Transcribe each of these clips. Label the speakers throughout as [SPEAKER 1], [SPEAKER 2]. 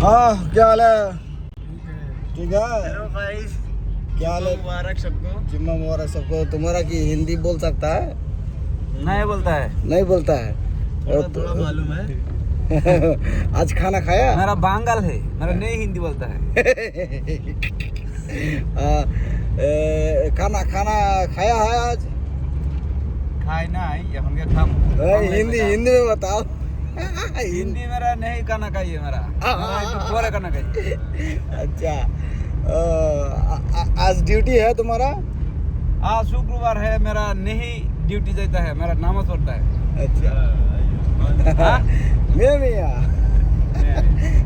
[SPEAKER 1] हाँ क्या हाल है? ठीक है।
[SPEAKER 2] हेलो गाइस,
[SPEAKER 1] क्या हाल है?
[SPEAKER 2] मुबारक सबको।
[SPEAKER 1] जुम्मा मुबारक सबको। तुम्हारा की हिंदी बोल सकता है?
[SPEAKER 2] नहीं बोलता है,
[SPEAKER 1] नहीं बोलता है।
[SPEAKER 2] थोड़ा थोड़ा मालूम है।
[SPEAKER 1] आज खाना खाया?
[SPEAKER 2] मेरा बांगल है, मेरा नहीं हिंदी बोलता है।
[SPEAKER 1] खाना खाना खाया है आज?
[SPEAKER 2] खाए ना ये हम क्या खाम।
[SPEAKER 1] हिंदी हिंदी में बताओ।
[SPEAKER 2] हिंदी मेरा नहीं खाना खाइए मेरा तो पूरा खाना खाइए।
[SPEAKER 1] अच्छा, आज ड्यूटी है तुम्हारा?
[SPEAKER 2] आज शुक्रवार है, मेरा नहीं ड्यूटी जाता है, मेरा नामाज पढ़ता है।
[SPEAKER 1] अच्छा।
[SPEAKER 2] हाँ?
[SPEAKER 1] मियाँ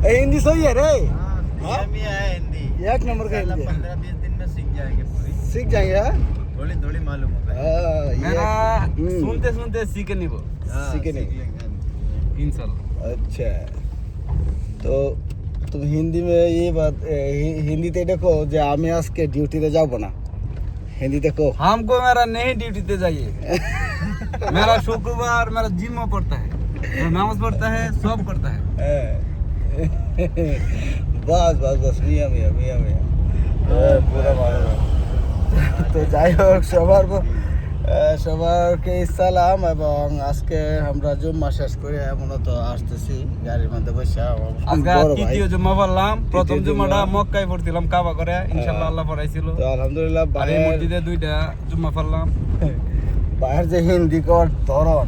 [SPEAKER 1] हिंदी सही है रे?
[SPEAKER 2] हाँ? है हिंदी
[SPEAKER 1] एक नंबर का हिंदी है।
[SPEAKER 2] 15-20 दिन में सीख जाएंगे पूरी।
[SPEAKER 1] सीख जाएंगे हाँ?
[SPEAKER 2] थोड़ी थोड़ी मालूम होगा। मेरा सुनते सुनते सीखे नहीं वो।
[SPEAKER 1] सीखे नहीं।
[SPEAKER 2] इंशाल्लाह।
[SPEAKER 1] अच्छा, तो तुम हिंदी में ये बात हिंदीতে देखो যে আমি আজকে ডিউটিতে যাব না, हिंदी देखो।
[SPEAKER 2] हमको मेरा नहीं ड्यूटी पे जाइए। मेरा शुक्रवार मेरा जिम में पड़ता है, मेरा नमाज पढ़ता है, सब करता है।
[SPEAKER 1] बस बस बस मियाँ मियाँ मियाँ मियाँ पूरा मालूम है। তো যাই হোক সবারকে সালাম, এবং আজকে আমরা জুম্মা শেষ করে মূলত আসতেছি গাড়ির মধ্যে বসে।
[SPEAKER 2] আজকে তৃতীয় জুম্মা পড়লাম, প্রথম জুম্মাটা মক্কায় পড়ছিলাম কাবা করে, ইনশাআল্লাহ আল্লাহ পড়াইছিল।
[SPEAKER 1] তো আলহামদুলিল্লাহ
[SPEAKER 2] আর এই মসজিদে দুইটা জুম্মা পড়লাম।
[SPEAKER 1] বাইরের যে হিন্দি কর ধরন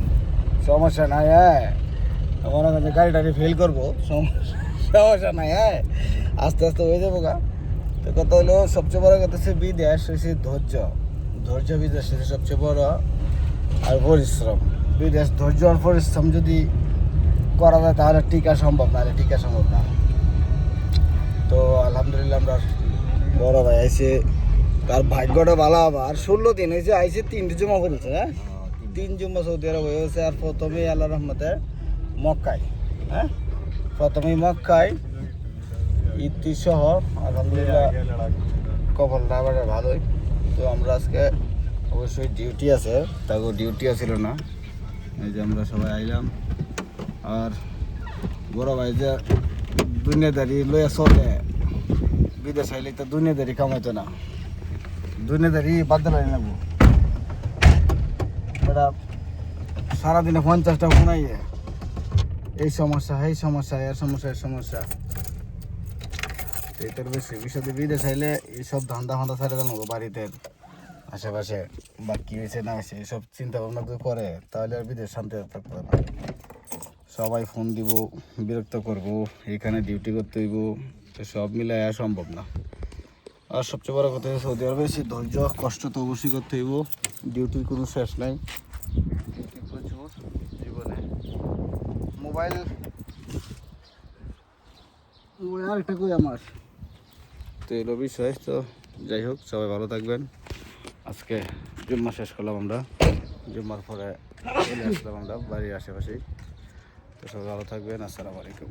[SPEAKER 1] সমস্যা নাই, হ্যাঁ মনে করেন গাড়ি টাড়ি ফেল করবো, সমস্যা নাই, হ্যাঁ আস্তে আস্তে হয়ে যাবো গা। তো কথা হলো সবচেয়ে বড় কথা হচ্ছে বিদেশ হচ্ছে ধৈর্য বিদেশ হচ্ছে সবচেয়ে বড়, আর পরিশ্রম। বিদেশ ধৈর্য আর পরিশ্রম যদি করা যায় তাহলে টিকা সম্ভব, না টিকা সম্ভব না। তো আলহামদুলিল্লাহ আমরা বড় ভাই আইসে, তার ভাগ্যটা ভালো। আবার 16 দিন হয়েছে আইসে, 3টে জমা করেছে। হ্যাঁ 3 জমা সৌদি আরব হয়েছে। আর প্রথমেই আল্লাহ রহমতে মক্কায়, হ্যাঁ প্রথমেই মক্কায় ইতি সহ আলহামদুলিল্লাহ কপালটা আবার ভালোই। তো আমরা আজকে অবশ্যই ডিউটি আছে, তাকে ডিউটি ছিল না, এই যে আমরা সবাই আইলাম। আর বড় ভাই যে দুনিয়াদারি লইয়া চলে, বিদেশ আইলে তো দুনিয়াদারি কামাইতো না, দুনিয়াদারি বাদ দিলাই নেবো। এটা সারাদিনে 50টা ফোনাইয়ে এই সমস্যা এই সমস্যা এর সমস্যা এর সমস্যা। এটার বেশি বিষয় বিদেশ আইলে এইসব ধান্দা ফান্দা ছেড়ে দেন বাড়িতে আশেপাশে বা কি হয়েছে না হয়েছে এইসব চিন্তা ভাবনা যদি করে তাহলে আর বিদেশ শান্তি থাকতে না। সবাই ফোন দিব, বিরক্ত করব, এইখানে ডিউটি করতে হইব, তো সব মিলে সম্ভব না। আর সবচেয়ে বড় কথা হচ্ছে সৌদি আরবে বেশি ধৈর্য কষ্ট তো অবশ্যই করতে হইব, ডিউটির কোনো শেষ নাই, ডিউটি প্রচুর জীবনে। মোবাইল আর একটা কই আমার তো এলো বিষয়। তো যাই হোক সবাই ভালো থাকবেন। আজকে জুম্মা শেষ করলাম আমরা, জুম্মার পরে চলে আসলাম আমরা বাড়ির আশেপাশেই। তো সবাই ভালো থাকবেন। আসসালামু আলাইকুম।